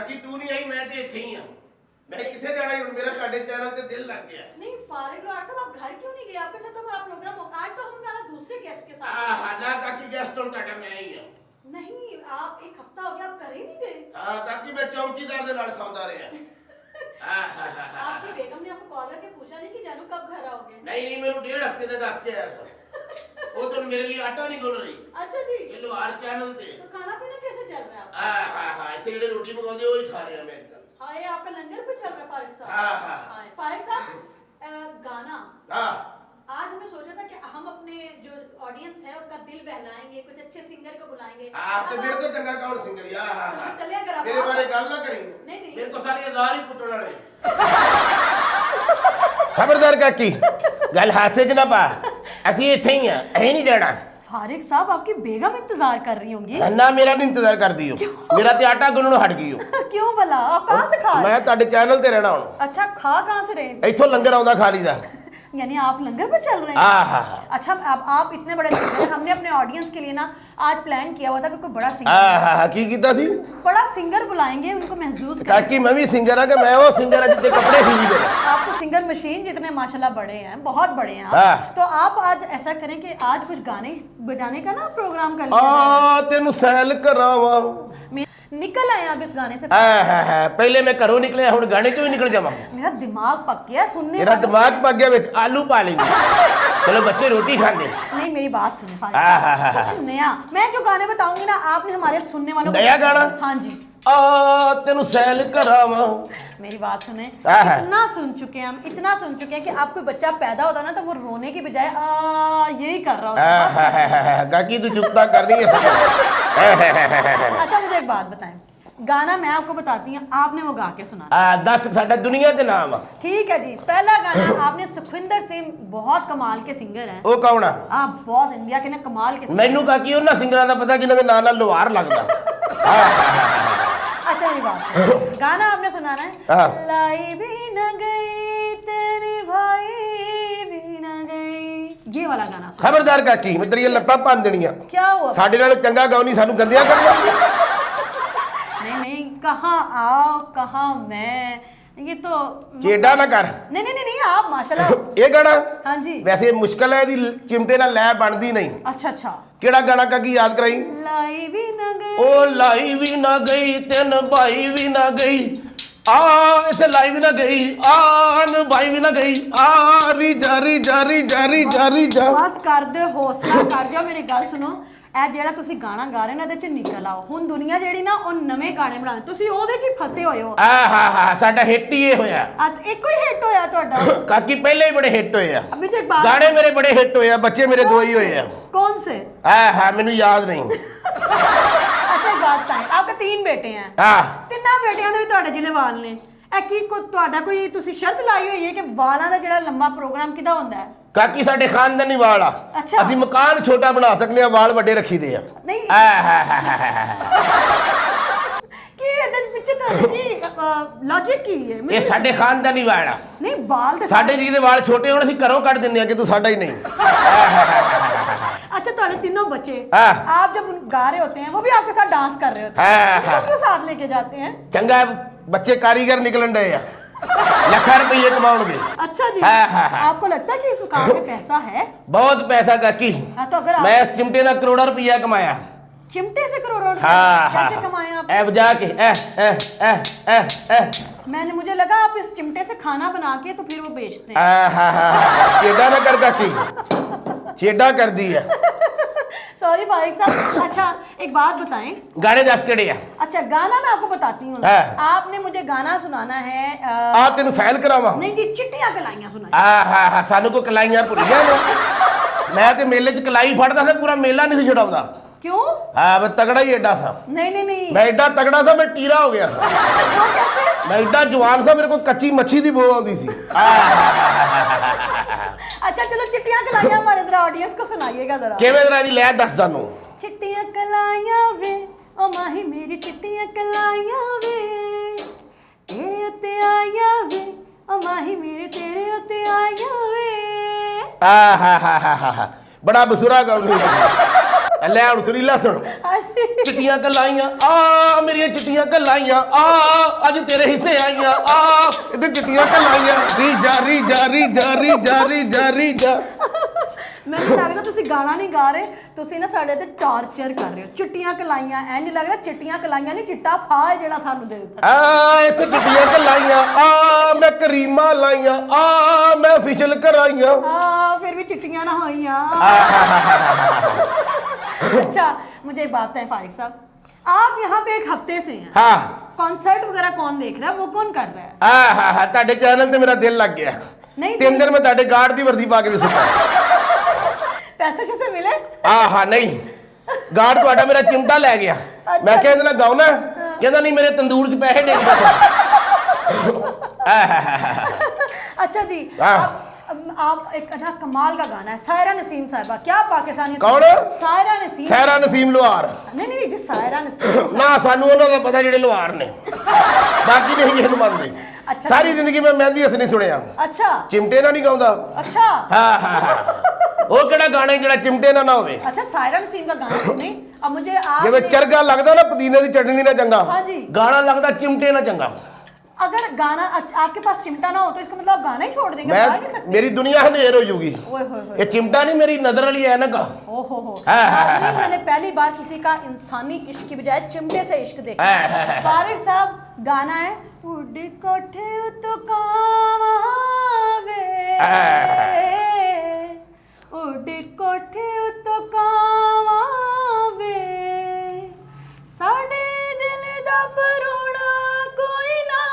काकी तू नहीं आई, मैं तो इत्थे ही हां। मैं किथे जाना ही, मेरा ਤੁਹਾਡੇ चैनल ते दिल लग गया। नहीं फारिग लॉर्ड साहब, आप घर क्यों नहीं गए? आपके साथ तो हमारा प्रोग्राम हो, आज तो हम हमारा दूसरे गेस्ट के साथ। हां ना काकी, गेस्ट तो ਤੁਹਾਡਾ मैं ही हां। नहीं, आप एक हफ्ता हो गया, आप घर ही नहीं गए। हां काकी, मैं चौकीदार दे नाल सौंदा रहा। आपकी बेगम ने आपको कॉल करके पूछा नहीं कि जानू कब घर आओगे? नहीं मैनू 1.5 हफ्ते तक दस के आया सर। वो तो मेरे लिए आटा नहीं गुन रही। अच्छा जी, ये लोहार चैनल ते। तो खाना पीना कैसे चल रहा है आपका? हां इतने जेडे रोटी मंगाते वही खा रहे हैं मैं आजकल। हाँ, ये आपका लंगर भी चल रहा है फारिग साहब। हाँ। फारिग साहब, गाना हां आज हमने सोचा था कि हम अपने जो ऑडियंस है उसका दिल बहलाएंगे, कुछ अच्छे सिंगर को बुलाएंगे। हां तो मेरे तो चंगा कौन सिंगर या। हां चलिए, अगर आप मेरे बारे गल ना करी। नहीं मेरे को सारे हजार ही कुटण वाले। खबरदार काकी, गल हासे च ना पा, ਅਸੀਂ ਇੱਥੇ ਹੀ ਆ, ਅਸੀਂ ਨਹੀਂ ਜਾਣਾ। फारिग साहब, आपकी बेगम इंतजार कर रही होंगी। ना मेरा भी इंतजार कर दियो, मेरा ते आटा गुनणों हट गई हो। क्यों भला? आप कहाँ से खा रहे? मैं ਤੁਹਾਡੇ ਚੈਨਲ ਤੇ ਰਹਿਣਾ ਹੁਣ। अच्छा, खा कहाँ से रहे? ਇੱਥੋਂ ਲੰਗਰ ਆਉਂਦਾ ਖਾ ਲਈਦਾ। यानी आप लंगर पे चल रहे हैं? हाँ। अच्छा, अब आप इतने बड़े सिंगर हैं, हमने अपने ऑडियंस के लिए ना आज प्लान किया हुआ था कि कोई बड़ा सिंगर की ਕੀਤਾ ਸੀ? बड़ा सिंगर बुलाएंगे, उनको महसूस करें। काकी मैं भी सिंगर हां कि मैं वो सिंगर हां जितने कपड़े सी दे। आप तो सिंगर मशीन जितने माशाल्लाह बड़े हैं, बहुत बड़े हैं हाँ। आप। तो आप आज ऐसा करें कि आज कुछ गाने बजाने का ना प्रोग्राम कर आ तेनू सैल करावा। निकल आए आप इस गाने से। पहले मैं घरों निकले, हुण गाने चों ही निकल जावां। मेरा दिमाग पक गया सुनने। मेरा दिमाग पक गया, विच आलू पा लेंगे। चलो बच्चे रोटी खांदे। नहीं, मेरी बात सुनिए फारिग, कुछ नया। मैं जो गाने बताऊंगी ना, आपने हमारे सुनने वालों को नया गाना? हाँ जी। तेनू सैल करावा। मेरी बात सुने, इतना सुन चुके हैं हम, इतना सुन चुके हैं कि आप कोई बच्चा पैदा होता ना तो वो रोने की बजाय यही कर रहा होता। काकी तू चुपता कर रही है। अच्छा, मुझे एक बात बताएं, गाना मैं आपको बताती हूँ, आपने वो गा के सुना। दस साडा दुनिया के नाम। ठीक है जी। पहला गाना आपने सुखविंदर सिंह, बहुत कमाल के सिंगर हैं। वो कौन आ? आप बहुत इंडिया के ना कमाल के मैनू काकी उन्हां सिंगरां दा पता जिन्हां दे नाम नाल लोहार लगदा। अच्छा, मेरी बात सुनो। गाना आपने सुनाना है। लाई भी न गई तेरी भाई भी न गई, ये वाला गाना सुनो। खबरदार काकी, मैं तेरी लत्तां भंन देणियां। क्या हुआ? साडे नाल चंगा गाओ नहीं, सानू गंदियां कर दिंदी। नहीं, कहाँ आओ कहाँ मैं, ये तो चेडा ना कर। नहीं, आप माशाल्लाह। ये गाना हाँ जी। वैसे मुश्किल है, ਇਹਦੀ चिमटे ਨਾਲ ਲੈ ਬਣਦੀ ਨਹੀਂ। अच्छा। ਕਿਹੜਾ ਗਾਣਾ ਕਾਕੀ ਯਾਦ ਕਰਾਈ? लाई भी न गई, ਉਹ ਲਾਈ ਵੀ ਨਾ ਗਈ, ਤਿੰਨ ਭਾਈ ਵੀ ਨਾ ਗਈ, ਆ ਇਸੇ ਲਾਈ ਵੀ ਨਾ ਗਈ, ਆਨ ਭਾਈ ਵੀ ਨਾ ਗਈ, ਆ ਰੀ ਜਾਰੀ ਜਾਰੀ ਜਾਰੀ ਜਾਰੀ ਜਾ। बस कर दे, हौसला कर दियो, मेरी गल सुनो। ਇਹ ਜਿਹੜਾ ਤੁਸੀਂ ਗਾਣਾ ਗਾ ਰਹੇ ਨਾ, ਇਹਦੇ ਚ ਨਿਕਲ ਆਓ। ਹੁਣ ਦੁਨੀਆ ਜਿਹੜੀ ਨਾ ਉਹ ਨਵੇਂ ਗਾਣੇ ਬਣਾਉਂਦੀ, ਤੁਸੀਂ ਉਹਦੇ ਚ ਹੀ ਫਸੇ ਹੋਏ ਹੋ। ਆਹਾ ਸਾਡਾ ਹਿੱਟ ਹੀ ਇਹ ਹੋਇਆ। ਅੱਜ ਇੱਕੋ ਹੀ ਹਿੱਟ ਹੋਇਆ ਤੁਹਾਡਾ? ਕਾਕੀ ਪਹਿਲੇ ਹੀ ਬੜੇ ਹਿੱਟ ਹੋਏ ਆ। अभी तो एक बात, ਗਾਣੇ ਮੇਰੇ ਬੜੇ ਹਿੱਟ ਹੋਏ ਆ, ਬੱਚੇ ਮੇਰੇ ਦੋ ਹੀ ਹੋਏ ਆ। कौन से? ਆਹਾ ਮੈਨੂੰ ਯਾਦ ਨਹੀਂ। अच्छा, एक बात बताएं, आपके 3 बेटे हैं। ਹਾਂ ਤਿੰਨਾਂ ਬੇਟਿਆਂ ਦੇ ਵੀ ਤੁਹਾਡੇ ਜਿਹੜੇ ਵਾਲ ਨੇ, ਇਹ ਕੀ ਤੁਹਾਡਾ ਕੋਈ ਤੁਸੀਂ ਸ਼ਰਤ ਲਾਈ ਹੋਈ ਹੈ ਕਿ ਵਾਲਾਂ ਦਾ ਜਿਹੜਾ ਲੰਮਾ ਪ੍ਰੋਗਰਾਮ ਕਿਦਾ ਹੁੰਦਾ ਹੈ? ਕਾਕੀ ਸਾਡੇ ਖਾਨਦਾਨੀ ਵਾਲ ਆ। ਅੱਛਾ। ਅਸੀਂ ਮਕਾਨ ਛੋਟਾ ਬਣਾ ਸਕਨੇ ਆ, ਵਾਲ ਵੱਡੇ ਰੱਖੀਦੇ ਆ। ਨਹੀਂ, ਆਹਾ ਕੀ ਇਹਦੇ ਪਿੱਛੇ ਤੁਹਾਡੀ ਕੀ ਲੌਜਿਕ ਕੀ ਹੈ? ਇਹ ਸਾਡੇ ਖਾਨਦਾਨੀ ਵਾਲ ਆ। ਨਹੀਂ, ਵਾਲ ਤੇ ਸਾਡੇ ਜੀ ਦੇ ਵਾਲ ਛੋਟੇ ਹੋਣ ਅਸੀਂ ਘਰੋਂ ਕੱਢ ਦਿੰਨੇ ਆ ਕਿ ਤੂੰ ਸਾਡਾ ਹੀ नहीं। अच्छा, तुम्हारे तीनों बच्चे, हाँ। आप जब गा रहे होते हैं वो भी आपके साथ डांस कर रहे होते हैं, हाँ। उनको क्यों साथ लेके जाते हैं? चंगा बच्चे कारीगर निकलन डे लाखों रुपये कमाओगे। अच्छा जी। हाँ। आपको लगता है कि इस काम में पैसा है? बहुत पैसा काकी। हाँ, तो अगर मैं इस चिमटे का करोड़ों रुपया कमाया। चिमटे से करोड़ों हाँ। कैसे कमाए आप? ए बजा के मैंने, मुझे लगा आप इस चिमटे से खाना बना के तो फिर वो बेचते हैं। चेडा ना कर काकी, चेडा कर दी है। सॉरी फारिग साहब। अच्छा, एक बात बताएं, गाने 10 केड़े आ? अच्छा, गाना मैं आपको बताती हूँ। हाँ। आपने मुझे गाना सुनाना है। आ तेन सैल करावा? नहीं जी, चिट्टियां कलाइयां सुनाई। सानू को कलाइयां भुलिया ने। मैं ते मेले च कलाई फड़दा था, पूरा मेला नहीं छुड़ाउंदा। क्यों? मैं तगड़ा ही एडा सा। नहीं, मैं एडा तगड़ा सा, मैं टीरा हो गया सा। वो कैसे? मैं एडा जवान सा, मेरे को कच्ची मच्छी दी बो आउंदी सी। अच्छा, चलो चिट्टियां कलाइयां हमारे जरा ऑडियंस को सुनाइएगा जरा। किवें तरह दी ले दस सानू। चिट्टियां कलाइयां वे ओ माही मेरी, चिट्टियां कलाइयां वे तेरे उत्ते आइयां वे ओ माही मेरे, तेरे उत्ते आइयां वे। बड़ा बसुरा गाउंदी। ਲੈ ਹੁਣ ਸੁਰੀਲਾ ਸੁਣ। ਹਾਂਜੀ ਚਿੱਟੀਆਂ ਕਲਾਈਆਂ ਆ ਮੇਰੀਆਂ ਚਿੱਟੀਆਂ ਕਲਾਈਆਂ ਆ ਅੱਜ ਤੇਰੇ ਹਿੱਸੇ ਆਈਆਂ ਆ ਇਹਦੇ ਚਿੱਟੀਆਂ ਕਲਾਈਆਂ ਰੀ ਜਾਰੀ ਜਾਰੀ ਜਾਰੀ ਜਾਰੀ ਜਾਰੀ ਜਾ। ਮੈਨੂੰ ਲੱਗਦਾ ਤੁਸੀਂ ਗਾਣਾ ਨਹੀਂ ਗਾ ਰਹੇ, ਤੁਸੀਂ ਨਾ ਸਾਡੇ ਤੇ ਟਾਰਚਰ ਕਰ ਰਹੇ ਹੋ। ਚਿੱਟੀਆਂ ਕਲਾਈਆਂ ਇੰਜ ਲੱਗ ਰਿਹਾ ਚਿੱਟੀਆਂ ਕਲਾਈਆਂ ਨਹੀਂ, ਚਿੱਟਾ ਫਾ ਹੈ ਜਿਹੜਾ ਸਾਨੂੰ ਦੇ ਦਿੱਤਾ। ਆ ਇੱਥੇ ਚਿੱਟੀਆਂ ਕਲਾਈਆਂ ਆ ਮੈਂ ਕਰੀਮਾਂ ਲਾਈਆਂ ਆ ਮੈਂ ਫਿਸ਼ਲ ਕਰਾਈਆਂ। फिर भी चिट्टियां ना होइया। अच्छा मुझे एक बात है फारिक साहब, आप यहाँ पे एक हफ्ते से हैं। हाँ कॉन्सर्ट वगैरह कौन देख रहा है, वो कौन कर रहा है? हाँ ਤੁਹਾਡੇ ਚੈਨਲ ਤੇ ਮੇਰਾ ਦਿਲ ਲੱਗ ਗਿਆ। नहीं 3 ਦਿਨ ਮੈਂ ਤੁਹਾਡੇ ਗਾਰਡ ਦੀ ਵਰਦੀ ਪਾ ਕੇ ਵੀ ਸੁੱਤਾ। पैसे कैसे मिले? ਹਾਂ ਨਹੀਂ ਗਾਰਡ ਤੁਹਾਡਾ ਮੇਰਾ ਚਿਮਟਾ ਲੈ ਗਿਆ। ਮੈਂ ਕਿਹਾ ਇਹਦੇ ਨਾਲ ਗਾਉਣਾ, ਕਹਿੰਦਾ ਨਹੀਂ ਮੇਰੇ ਤੰਦੂਰ 'ਚ ਪੈਸੇ ਡੇਗਦਾ। अच्छा जी आप एक अच्छा कमाल का गाना है, सायरा नसीम साहिबा। क्या पाकिस्तानी कौन? सायरा नसीम। ਸਹਿਰਾ ਨਸੀਮ ਲੋਹਾਰ। नहीं नहीं जी सायरा नसीम। ਨਾ ਸਾਨੂੰ ਉਹਨਾਂ ਦਾ ਪਤਾ ਜਿਹੜੇ ਲੋਹਾਰ ਨੇ, ਬਾਕੀ ਨਹੀਂ ਇਹਨੂੰ ਮੰਨਦੇ। अच्छा ਸਾਰੀ ਜ਼ਿੰਦਗੀ ਮੈਂ ਮਹਿੰਦੀ ਹਸਨੀ ਸੁਣਿਆ, अच्छा ਚਿਮਟੇ ਨਾਲ ਨਹੀਂ ਗਾਉਂਦਾ। अच्छा ਹਾਂ ਉਹ ਕਿਹੜਾ ਗਾਣਾ ਜਿਹੜਾ ਚਿਮਟੇ ਨਾਲ ਨਾ ਹੋਵੇ। अच्छा सायरा नसीम का गाना नहीं। अब मुझे ਜਿਵੇਂ आप ਚਰਗਾ ਲੱਗਦਾ ਨਾ ਪੁਦੀਨੇ ਦੀ ਚਟਨੀ ਨਾਲ ਚੰਗਾ, हाँ जी। ਗਾਣਾ ਲੱਗਦਾ ਚਿਮਟੇ ਨਾਲ ਚੰਗਾ। अगर गाना आपके पास चिमटा ना हो तो इसका मतलब आप गाना ही छोड़ देंगे, गा ही नहीं मैं सकते। मेरी दुनिया हनेर हो जूगी। ओए होए होए। ये चिमटा नहीं मेरी नजर वाली ऐनक। ओहो हो। हाँ, हाँ, नाज़रीन, हाँ। मैंने पहली बार किसी का इंसानी इश्क की बजाय चिमटे से इश्क देखा। हाँ, हाँ, हाँ। फारिक साहब गाना है उड़ कोठे तो कावे, उड़ कोठे तो कावे, साडे दिल दा बरोड़ा कोई ना,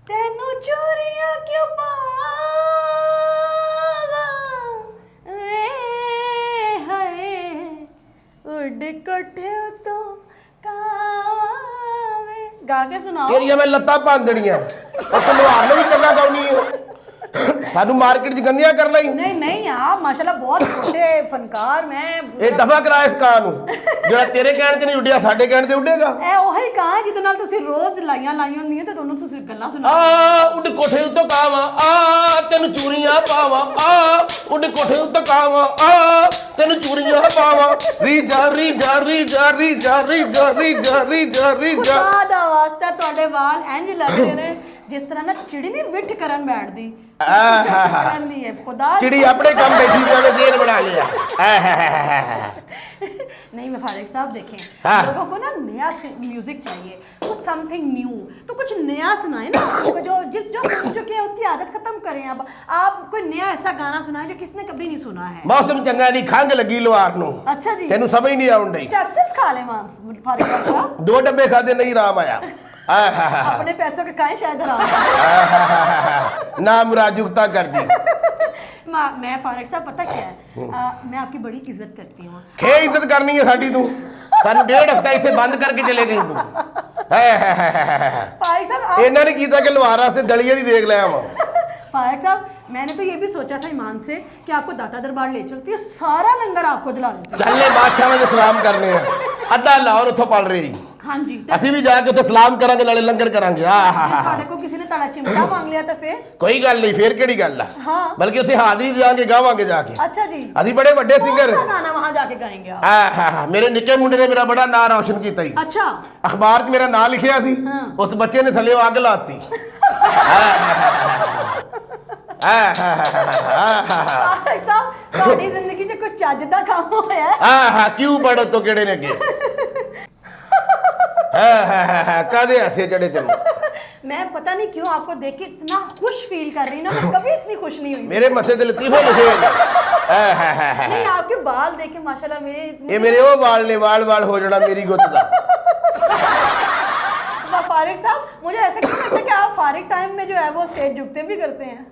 तेनू चोरियां क्यों पावा, हाय उड़ कोठे तो कावे। गा के सुनाओ। तेरिया मैं लत्ता बांध देनियां और तू लोहार ने भी चंगा गाउनी है। सानू मार्केट च गंदियां कर लई। नहीं नहीं आप माशाल्लाह बहुत छोटे फनकार। मैं ਇਹ ਦਫਾ ਕਰਾ ਇਸ ਕਾਂ ਨੂੰ ਜਿਹੜਾ ਤੇਰੇ ਕਹਿਣ ਤੇ ਨਹੀਂ ਉੱਡਿਆ ਸਾਡੇ ਕਹਿਣ ਤੇ ਉੱਡੇਗਾ। ਇਹ ਉਹੀ ਕਾਂ ਜਿਹਦੇ ਨਾਲ ਤੁਸੀਂ ਰੋਜ਼ ਲਾਈਆਂ ਹੁੰਦੀਆਂ ਤੇ ਦੋਨੋਂ ਤੁਸੀਂ ਗੱਲਾਂ ਸੁਣਾ। ਆ ਉੱਡ ਕੋਠੇ ਉੱਤੇ ਕਾਵਾਂ ਆ ਤੈਨੂੰ ਚੂੜੀਆਂ ਪਾਵਾਂ ਆ ਉੱਡ ਕੋਠੇ ਉੱਤੇ ਕਾਵਾਂ ਆ ਤੈਨੂੰ ਚੂੜੀਆਂ ਪਾਵਾਂ ਰੀ ਜਾ ਰੀ ਜਾ ਰੀ ਜਾ ਰੀ ਜਾ ਰੀ ਜਾ ਰੀ ਜਾ ਰੀ ਜਾ ਰੀ ਜਾ। ਖੁਦਾ ਦਾ ਵਾਸਤਾ ਤੁਹਾਡੇ ਵਾਲ ਇੰਜ ਲੱਗਦੇ ਨੇ ਜਿਸ ਤਰ੍ਹਾਂ ਨਾ ਚਿੜੀ ਨਹੀਂ ਵਿੱਠ ਕਰਨ ਬੈਠਦੀ। ਕਰਦੀ ਹੈ ਖੁਦਾ। चिड़ी अपने काम बैठी हुई जेल बना लिया। नहीं मैं फारिक साहब देखें, हाँ। लोगों को ना नया म्यूजिक चाहिए, कुछ समथिंग न्यू, तो कुछ नया सुनाए ना। जो जो सुन चुके हैं उसकी आदत खत्म करें। अब आप कोई नया ऐसा गाना सुनाए जो किसने कभी नहीं सुना है। मौसम चंगा नहीं खंघ लगी लोहार नू। अच्छा जी तेनू समझ नहीं आउन डई। स्टेप्सिल्स खा ले फारिक साहब। 2 डब्बे खादे नहीं राम आया। अपने पैसों के खाए शायद आराम। ना मुराजुकता कर दी। मैं फारिक साहब पता क्या है, मैं आपकी बड़ी इज्जत करती हूँ। खे इज्जत करनी है साडी तू सानू 1.5 हफ्ता इत्थे बंद करके चले गई तू। फारिक साहब इन्हां ने कीता कि लोहार वास्ते दलिया दी देख लिया वा। फारिक साहब मैंने तो ये भी सोचा था ईमान से कि आपको दाता दरबार ले चलती है, सारा लंगर आपको दिला देती है। ਚੱਲੇ ਬਾਦਸ਼ਾਹਾਂ ਦੇ ਸਲਾਮ ਕਰਨੇ ਆ ਅੱਧਾ ਲਾਹੌਰ ਉੱਥੋਂ ਪਲ ਰਹੀ। हाँ जी ਅਸੀਂ ਵੀ ਜਾ ਕੇ ਉੱਥੇ ਸਲਾਮ ਕਰਾਂਗੇ ਨਾਲੇ ਲੰਗਰ ਕਰਾਂਗੇ। ਤੁਹਾਡੇ को किसी ने तड़ा चिमटा मांग लिया तो फिर ਕੋਈ ਗੱਲ ਨਹੀਂ ਫੇਰ ਕਿਹੜੀ ਗੱਲ ਆ। हाँ ਬਲਕਿ ਉੱਥੇ ਹਾਜ਼ਰੀ ਦਿਆਂਗੇ ਗਾਵਾਂਗੇ ਜਾ ਕੇ। अच्छा जी ਅਸੀਂ ਬੜੇ ਵੱਡੇ ਸਿੰਗਰ। कौन सा गाना वहाँ जाके गाएंगे आप? ਮੇਰੇ ਨਿੱਕੇ ਮੁੰਡੇ ਨੇ ਮੇਰਾ ਬੜਾ ਨਾਂ ਰੌਸ਼ਨ ਕੀਤਾ ਜੀ। अच्छा ਅਖਬਾਰ 'ਚ ਮੇਰਾ ਨਾਂ ਲਿਖਿਆ ਸੀ, ਉਸ ਬੱਚੇ ਨੇ ਥੱਲੇ ਅੱਗ ਲਾਤੀ। फारिक साहब ਤੁਹਾਡੀ ਜ਼ਿੰਦਗੀ 'ਚ ਕੋਈ ਚੱਜ ਦਾ ਕੰਮ ਹੋਇਆ? ਕਿਉਂ ਪੜੋ ਤੋ ਕਿਹੜੇ ਨੇ ਅੱਗੇ ਕਾਦੇ ਹੱਸੇ ਚੜੇ ਤੈਨੂੰ। मैं पता नहीं क्यों आपको देख के इतना खुश फील कर रही ना, मैं कभी इतनी खुश नहीं हुई। ਮੇਰੇ ਮੱਥੇ ਤੇ ਲਤੀਫੇ ਲਿਖੇ नहीं आपके बाल देखे माशाल्लाह मेरे ਇਹ ਮੇਰੇ ਉਹ ਵਾਲ ਨੇ ਵਾਲ ਵਾਲ ਹੋ ਜਾਣਾ ਮੇਰੀ ਗੁੱਤ ਦਾ। फारिक साहब मुझे ऐसा क्यों लगता है कि आप फारिक टाइम में जो है वो स्टेज झुकते भी करते हैं।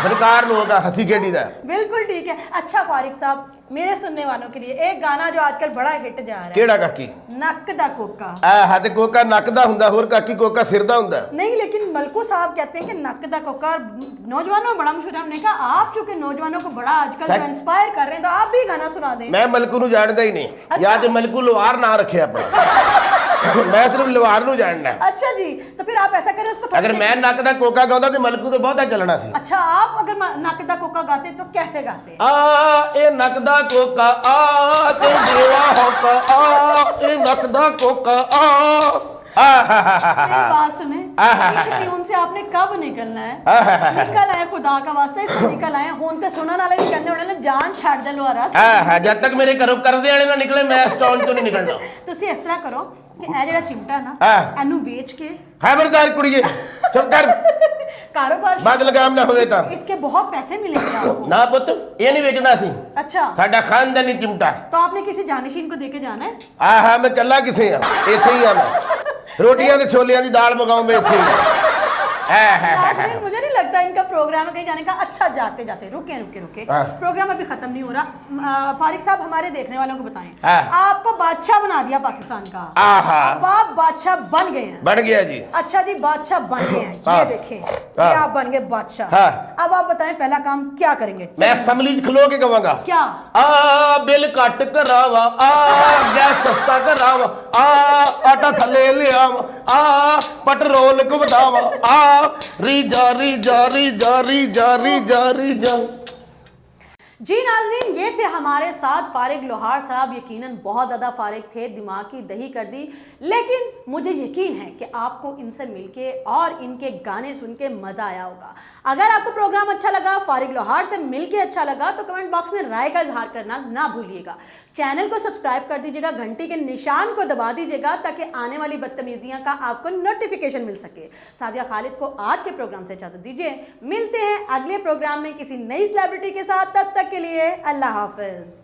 फनकार लोग हंसी खेड़ी दा। बिल्कुल ठीक है। अच्छा फारिक साहब मेरे सुनने वालों के लिए एक गाना जो आजकल बड़ा हिट जा रहा है। ਕਿਹੜਾ ਕਾਕੀ? नक दा कोका। ਤੇ ਕੋਕਾ ਨੱਕ ਦਾ ਹੁੰਦਾ, ਹੋਰ ਕਾਕੀ ਕੋਕਾ ਸਿਰ ਦਾ ਹੁੰਦਾ। नहीं लेकिन मलकू साहब कहते हैं कि नक दा कोका नौजवानों में बड़ा मशहूर है। हमने कहा आप चूंकि नौजवानों को बड़ा आजकल जो इंस्पायर कर रहे हैं तो आप भी गाना सुना दें। ਮੈਂ ਮਲਕੂ ਨੂੰ ਜਾਣਦਾ ਹੀ ਨਹੀਂ। ਜਾਂ ਤੇ ਮਲਕੂ ਲੋਹਾਰ ਨਾਂ ਰੱਖਿਆ ਆਪਣਾ। मैं सिर्फ लवार नूं जानना है। अच्छा जी, तो फिर आप ऐसा करें उसको थोड़ा अगर मैं नक दा कोका गाਉਂਦਾ ਤੇ ਮਲਕੂ तो बहुता चलना सी। अच्छा, आप अगर नक दा कोका गाते तो कैसे गाते? ए नक दा कोका ते देवा होका ए नक दा कोका मेरी बात सुने, इस ट्यून से आपने कब निकलना है? निकल आए, खुदा का वास्ता इससे निकल आए। हुन ते सुनने वाले भी कहंदे होने जान छड़ दे लुहारा। जब तक मेरे घरों करदे वाले ना निकले मैं इस टाउन चों नहीं निकलना। ਤੁਸੀਂ ਇਸ ਤਰ੍ਹਾਂ ਕਰੋ ਕਿ ਇਹ ਜਿਹੜਾ ਚਿਮਟਾ ਨਾ ਇਹਨੂੰ ਵੇਚ ਕੇ खबरदार कुड़िए चुप कर, कारोबार बात लगाम ना होवे ता इसके बहुत पैसे मिलेंगे आपको। ना पुत ये नहीं बेचना सी, अच्छा, साडा खानदानी चिमटा। तो आपने किसी जानशीन को देके जाना है? हाँ मैं चला किसे इथे ही मैं रोटियां ते छोलियां दी दाल मंगाऊं मैं इथे ही। नाज़रीन, मुझे नहीं लगता इनका प्रोग्राम है कहीं जाने का। अच्छा, जाते जाते रुके रुके रुके, प्रोग्राम अभी खत्म नहीं हो रहा। फारिक साहब, हमारे देखने वालों को बताएं, आपको बादशाह बना दिया पाकिस्तान का, अब आप बादशाह बन गए हैं। बन गया जी। अच्छा जी, बादशाह बन गए हैं, ये देखें, ये आप बन गए बादशाह। अब आप बताएं पहला काम क्या करेंगे? मैं असेंबली च खलो के कहूंगा क्या? बिल कट करावा, गैस सस्ता करावा, आटा थले ले आवा, पेट्रोल को बतावा, री जा री जा री जा री जा री जा री जा। जी नाज़रीन, ये थे हमारे साथ फारिक लोहार साहब। यकीनन बहुत ज़्यादा फारिक थे, दिमाग की दही कर दी, लेकिन मुझे यकीन है कि आपको इनसे मिलके और इनके गाने सुन के मज़ा आया होगा। अगर आपको प्रोग्राम अच्छा लगा, फारिक लोहार से मिलके अच्छा लगा, तो कमेंट बॉक्स में राय का इजहार करना ना भूलिएगा। चैनल को सब्सक्राइब कर दीजिएगा, घंटी के निशान को दबा दीजिएगा ताकि आने वाली बदतमीजियाँ का आपको नोटिफिकेशन मिल सके। सादिया खालिद को आज के प्रोग्राम से इजाज़त दीजिए, मिलते हैं अगले प्रोग्राम में किसी नई सेलिब्रिटी के साथ। तब तक के लिए अल्लाह हाफिज।